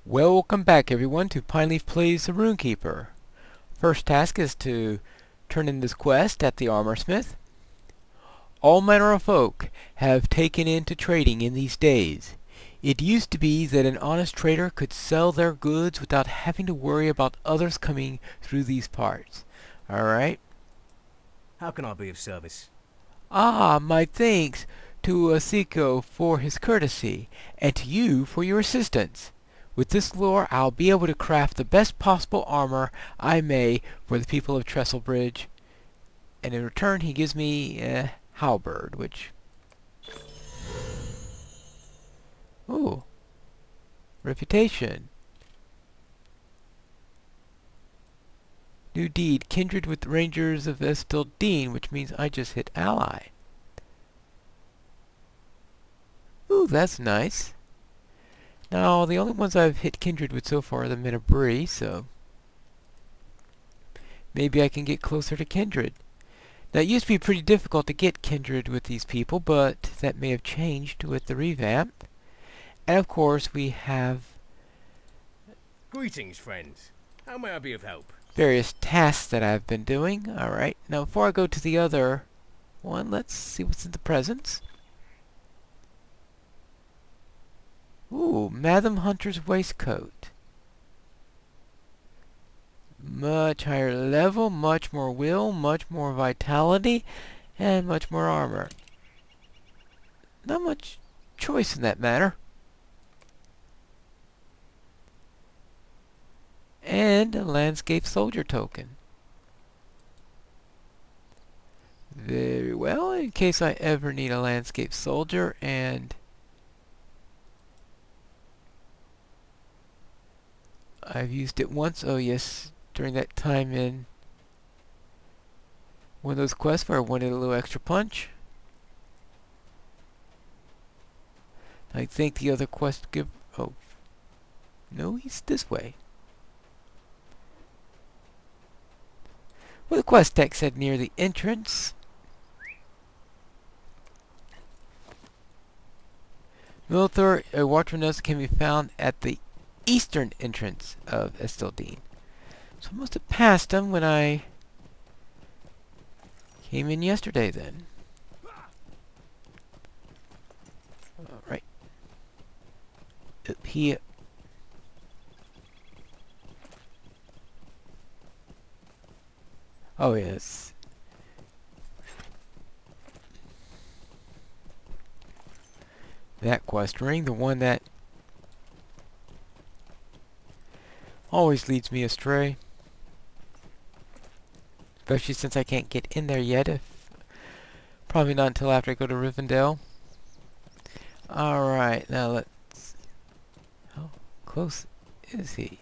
Welcome back everyone to Pineleaf Plays the Rune-keeper. First task is to turn in this quest at the armor smith. All manner of folk have taken into trading in these days. It used to be that an honest trader could sell their goods without having to worry about others coming through these parts. Alright. How can I be of service? My thanks to Asiko for his courtesy, and to you for your assistance. With this lore, I'll be able to craft the best possible armor I may for the people of Trestlebridge. And in return, he gives me a halberd, which... Ooh. Reputation. New deed. Kindred with Rangers of Esteldíns, which means I just hit ally. Ooh, that's nice. Now, the only ones I've hit kindred with so far are the men of Bree, so... maybe I can get closer to kindred. Now, it used to be pretty difficult to get kindred with these people, but that may have changed with the revamp. And of course, we have... Greetings, friends. How may I be of help? various tasks that I've been doing. Alright, now before I go to the other one, let's see what's in the presents. Ooh, Madam Hunter's waistcoat. Much higher level, much more will, much more vitality, and much more armor. Not much choice in that matter. And a landscape soldier token. Very well, in case I ever need a landscape soldier, and I've used it once. Oh yes, during that time in one of those quests where I wanted a little extra punch. I think the other quest give... oh, no, he's this way. Well, the quest text said near the entrance. LOTRO, a water nest can be found at the eastern entrance of Esteldíns. So I must have passed them when I came in yesterday then. Alright. Up here. Oh yes. That quest ring, the one that always leads me astray. Especially since I can't get in there yet. Probably not until after I go to Rivendell. Alright, now let's... how close is he?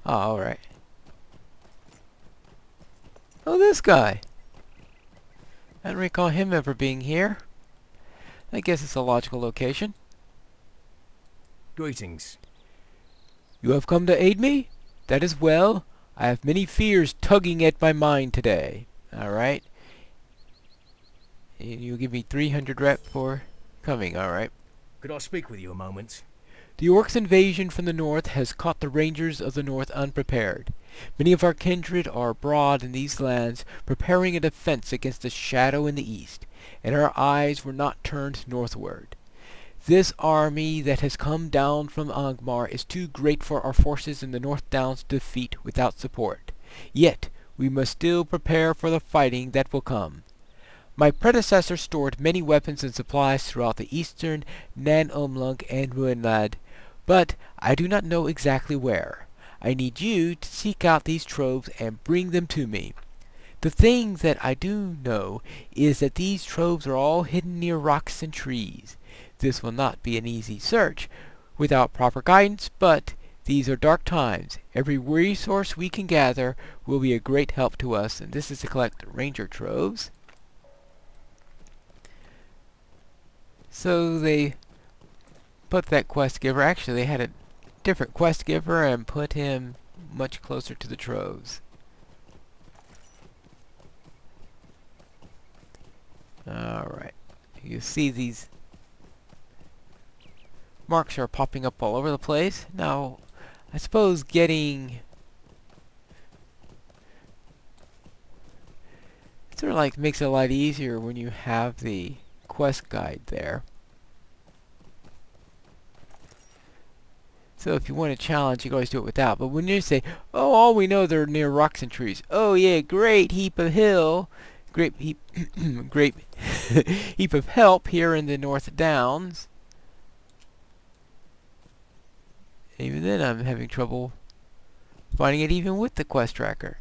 Oh, alright. Oh, this guy! I don't recall him ever being here. I guess it's a logical location. Greetings. You have come to aid me? That is well. I have many fears tugging at my mind today. Alright. And you'll give me 300 rep for coming, alright. Could I speak with you a moment? The Orcs' invasion from the north has caught the Rangers of the North unprepared. Many of our kindred are abroad in these lands, preparing a defense against the shadow in the east, and our eyes were not turned northward. This army that has come down from Angmar is too great for our forces in the North Downs to defeat without support. Yet, we must still prepare for the fighting that will come. My predecessor stored many weapons and supplies throughout the eastern Nan-Umlung and Ruinland, but I do not know exactly where. I need you to seek out these troves and bring them to me. The thing that I do know is that these troves are all hidden near rocks and trees. This will not be an easy search without proper guidance, but these are dark times. Every resource we can gather will be a great help to us, and this is to collect ranger troves. So they put that quest giver, actually they had a different quest giver and put him much closer to the troves. You see these marks are popping up all over the place. Now, I suppose getting sort of like makes it a lot easier when you have the quest guide there. So if you want a challenge, you can always do it without. But when you say, oh, all we know they're near rocks and trees. Oh yeah, great heap of hill. Great heap, great heap of help here in the North Downs. Even then I'm having trouble finding it even with the quest tracker.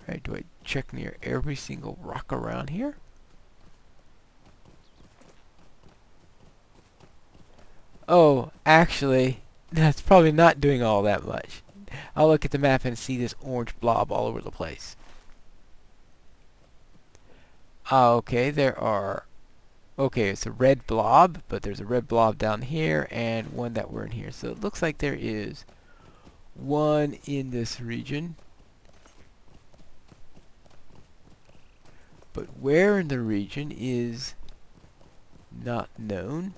Alright, do I check near every single rock around here? Oh, actually, that's probably not doing all that much. I'll look at the map and see this orange blob all over the place. Okay, there are... Okay, it's a red blob, but there's a red blob down here and one that we're in here. So it looks like there is one in this region. But where in the region is not known.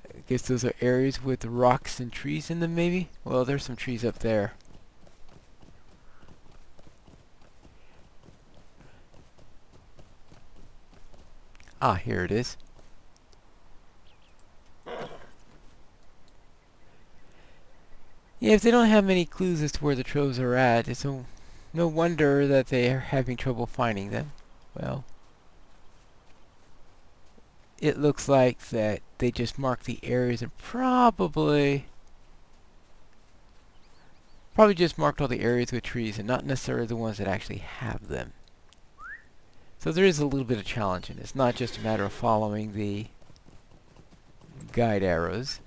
I guess those are areas with rocks and trees in them, maybe? Well, there's some trees up there. Ah, here it is. Yeah, if they don't have many clues as to where the troves are at, it's no wonder that they are having trouble finding them. Well, it looks like that they just marked the areas and probably just marked all the areas with trees and not necessarily the ones that actually have them. So there is a little bit of challenge in it. It's not just a matter of following the guide arrows.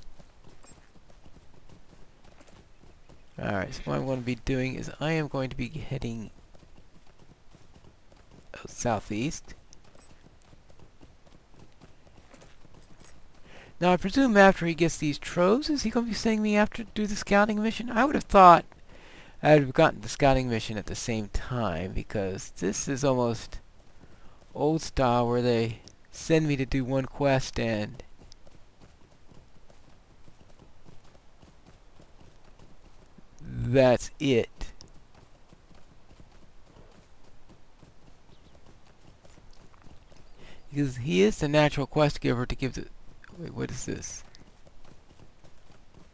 Alright, so what I'm going to be doing is I am going to be heading southeast. Now I presume after he gets these troves, is he going to be sending me after to do the scouting mission? I would have thought I would have gotten the scouting mission at the same time, because this is almost old style where they send me to do one quest and that's it. Because he is the natural quest giver to give the... Wait, what is this?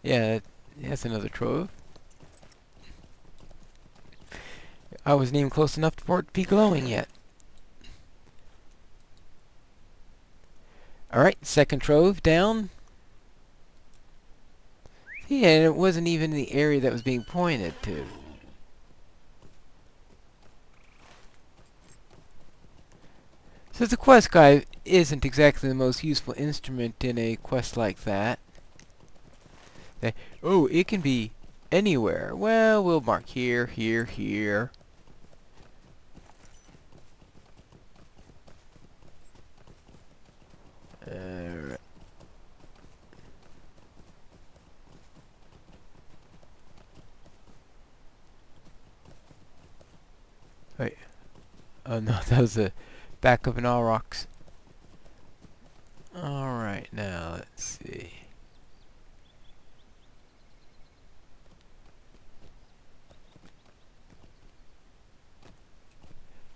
Yeah, that's another trove. I wasn't even close enough for it to be glowing yet. Alright, second trove down. Yeah, and it wasn't even the area that was being pointed to. So the quest guide isn't exactly the most useful instrument in a quest like that. Oh, it can be anywhere. Well, we'll mark here, here, here. Wait. Oh no, that was the back of an Aurochs. Alright, now let's see.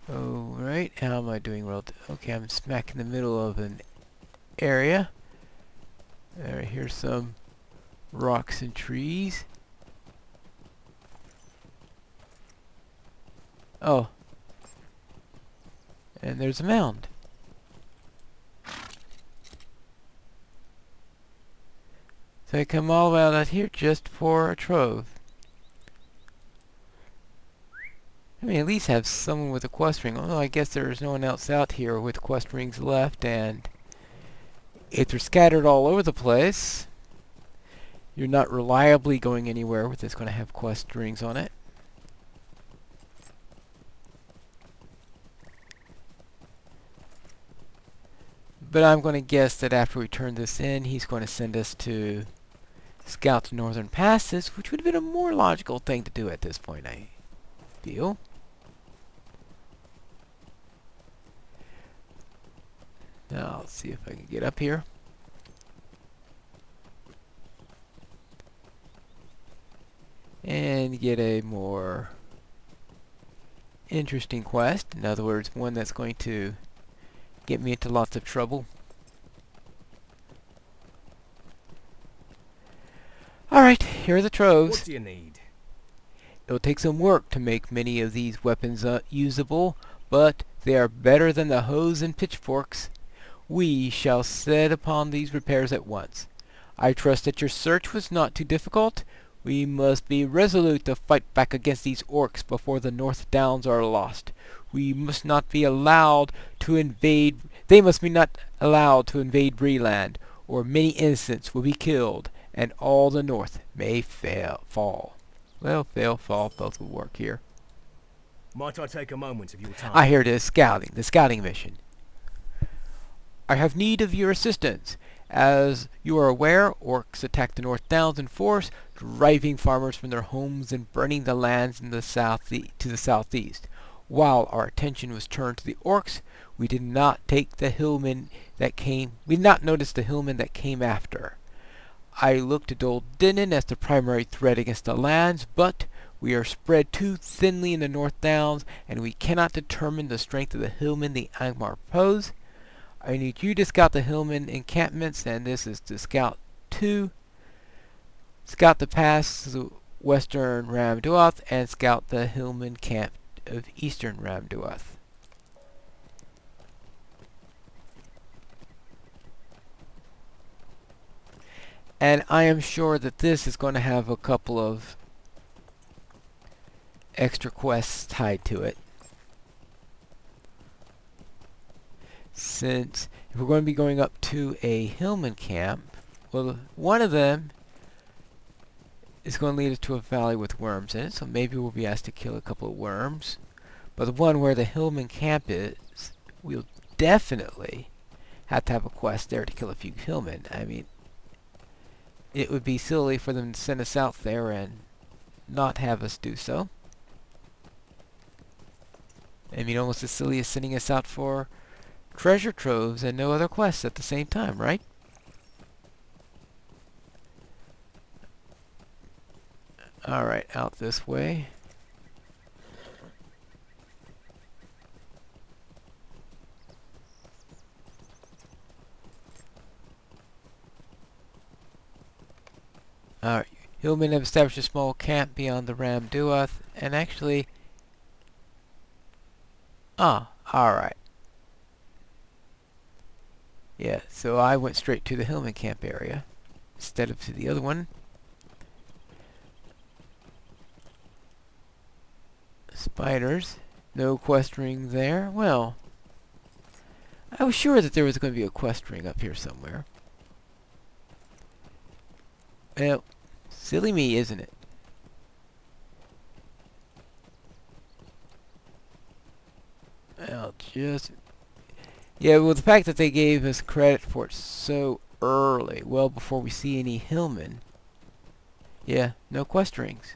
Alright, how am I doing? Okay, I'm smack in the middle of an area. Alright, here's some rocks and trees. Oh. And there's a mound. So I come all the way out here just for a trove. I mean, at least have someone with a quest ring. Although I guess there's no one else out here with quest rings left, and if they're scattered all over the place, you're not reliably going anywhere with this going to have quest rings on it. But I'm going to guess that after we turn this in, he's going to send us to scout the northern passes, which would have been a more logical thing to do at this point, I feel. Now, let's see if I can get up here. And get a more interesting quest. In other words, one that's going to get me into lots of trouble. Alright, here are the troves. What do you need? It'll take some work to make many of these weapons usable, but they are better than the hoes and pitchforks. We shall set upon these repairs at once. I trust that your search was not too difficult. We must be resolute to fight back against these orcs before the North Downs are lost. We must not be allowed to invade. They must be not allowed to invade Breland, or many innocents will be killed, and all the North may fall. Well, fall, both will work here. Might I take a moment of your time? I hear the scouting mission. I have need of your assistance. As you are aware, orcs attacked the North Downs in force, driving farmers from their homes and burning the lands in the southeast. While our attention was turned to the orcs, we did not notice the hillmen that came after. I looked at Old Dinnan as the primary threat against the lands, but we are spread too thinly in the North Downs, and we cannot determine the strength of the hillmen the Angmar pose. I need you to scout the hillmen encampments, and this is to scout 2. Scout the pass to western Ramduath, and scout the hillmen camp of eastern Ramduath. And I am sure that this is going to have a couple of extra quests tied to it. Since if we're going to be going up to a hillman camp, well, one of them is going to lead us to a valley with worms in it, so maybe we'll be asked to kill a couple of worms. But the one where the hillman camp is, we'll definitely have to have a quest there to kill a few hillmen. I mean, it would be silly for them to send us out there and not have us do so. I mean, almost as silly as sending us out for treasure troves and no other quests at the same time, right? Alright, out this way. Alright, hillmen have established a small camp beyond the Ramduath, and actually... alright. Yeah, so I went straight to the hillman camp area, instead of to the other one. Spiders. No quest ring there. Well, I was sure that there was going to be a quest ring up here somewhere. Well, silly me, isn't it? Well, just... Yeah, well, the fact that they gave us credit for it so early, well before we see any hillmen. Yeah, no quest rings.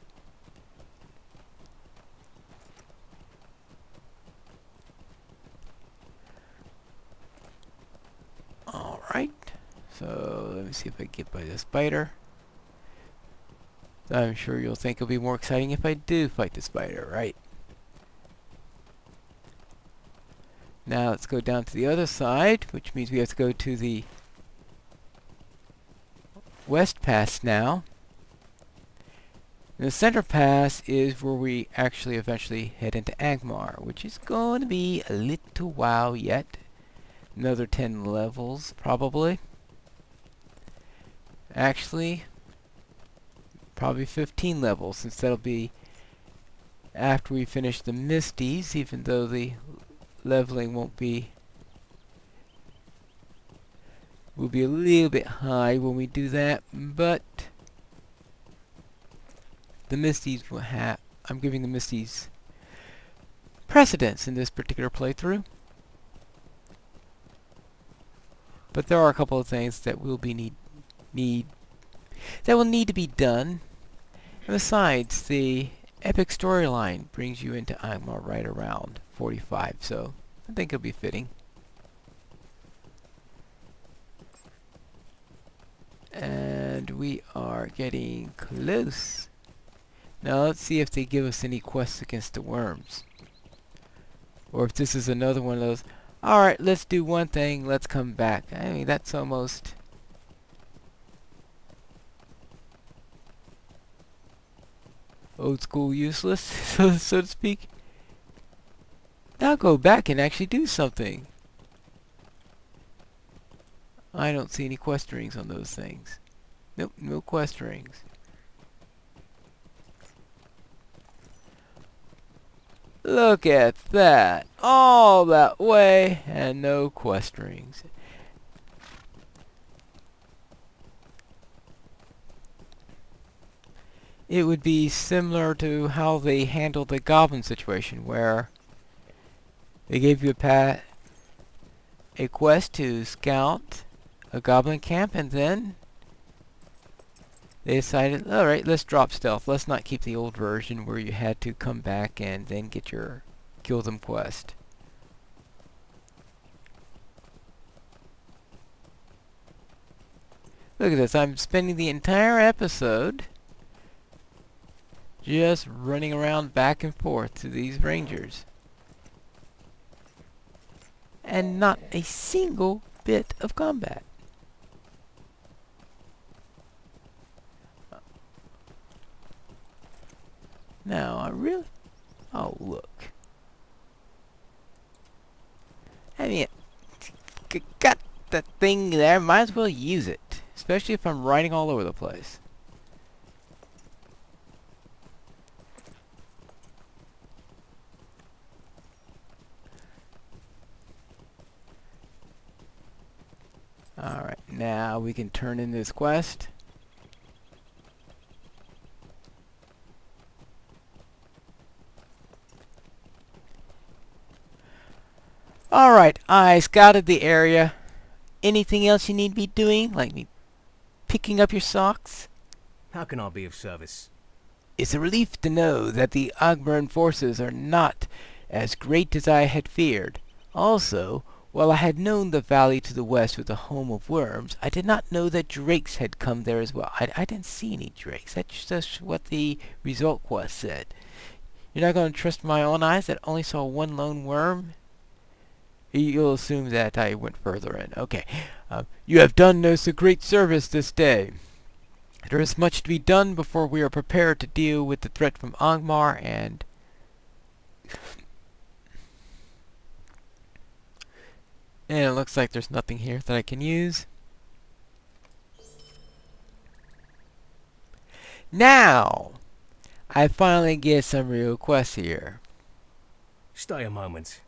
Alright, so let me see if I can get by the spider. I'm sure you'll think it'll be more exciting if I do fight the spider, right? Now let's go down to the other side, which means we have to go to the west pass now. And the center pass is where we actually eventually head into Angmar, which is going to be a little while yet. Another 10 levels, probably. Actually, probably 15 levels, since that'll be after we finish the Misties, even though the leveling will be a little bit high when we do that, but the Misties will have... I'm giving the Misties precedence in this particular playthrough. But there are a couple of things that will be need that will need to be done. And besides, the epic storyline brings you into Angmar right around 45, so I think it'll be fitting. And we are getting close. Now let's see if they give us any quests against the worms. Or if this is another one of those, alright, let's do one thing, let's come back. I mean, that's almost... old school useless, so to speak. Now go back and actually do something. I don't see any quest rings on those things. Nope, no quest rings. Look at that. All that way and no quest rings. It would be similar to how they handled the goblin situation, where they gave you a quest to scout a goblin camp, and then they decided, alright, let's drop stealth. Let's not keep the old version where you had to come back and then get your kill them quest. Look at this, I'm spending the entire episode just running around back and forth to these rangers. And not a single bit of combat. Now, I really... oh, look. I mean, got that thing there, might as well use it. Especially if I'm riding all over the place. Alright, now we can turn in this quest. Alright, I scouted the area. Anything else you need me doing? Like me picking up your socks? How can I be of service? It's a relief to know that the Angmar forces are not as great as I had feared. Also, while I had known the valley to the west was the home of worms, I did not know that drakes had come there as well. I didn't see any drakes. That's just what the result quest said. You're not going to trust my own eyes that only saw one lone worm? You'll assume that I went further in. Okay. You have done us a great service this day. There is much to be done before we are prepared to deal with the threat from Angmar, and it looks like there's nothing here that I can use. Now, I finally get some real quests here. Stay a moment.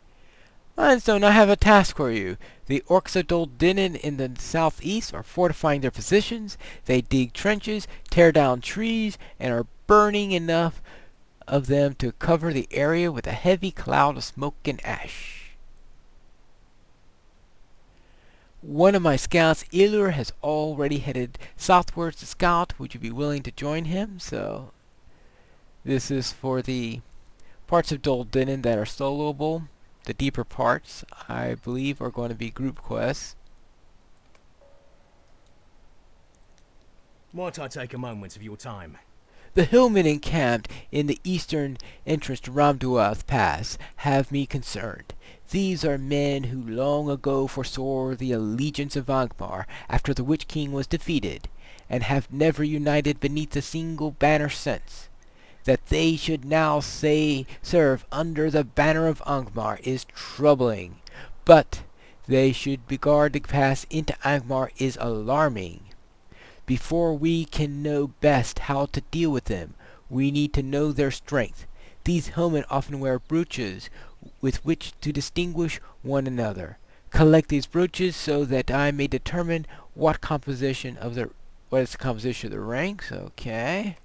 Pinestone, I have a task for you. The orcs of Doldinin in the southeast are fortifying their positions. They dig trenches, tear down trees, and are burning enough of them to cover the area with a heavy cloud of smoke and ash. One of my scouts, Ilur, has already headed southwards to scout. Would you be willing to join him? So, this is for the parts of Doldinin that are soloable. The deeper parts, I believe, are going to be group quests. Might I take a moment of your time? The hillmen encamped in the eastern entrance to Ramduath Pass have me concerned. These are men who long ago forswore the allegiance of Angmar after the Witch King was defeated, and have never united beneath a single banner since. That they should now serve under the banner of Angmar is troubling, but they should regard the pass into Angmar is alarming. Before we can know best how to deal with them, we need to know their strength. These hillmen often wear brooches with which to distinguish one another. Collect these brooches so that I may determine what is the composition of the ranks. Okay.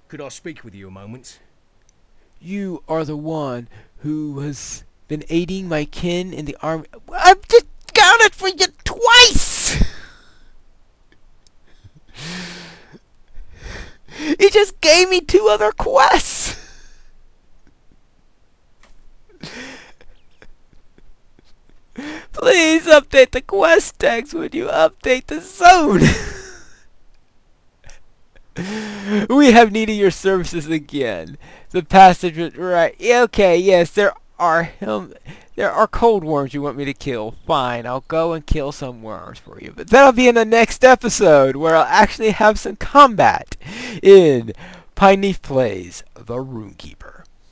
Could I speak with you a moment? You are the one who has been aiding my kin in the army. I've just counted for you twice! just gave me 2 other quests! Please update the quest text when you update the zone! We have needed your services again. The passage was right. Okay, yes, there are cold worms you want me to kill. Fine, I'll go and kill some worms for you. But that'll be in the next episode, where I'll actually have some combat in Pinestone Plays the Rune-keeper.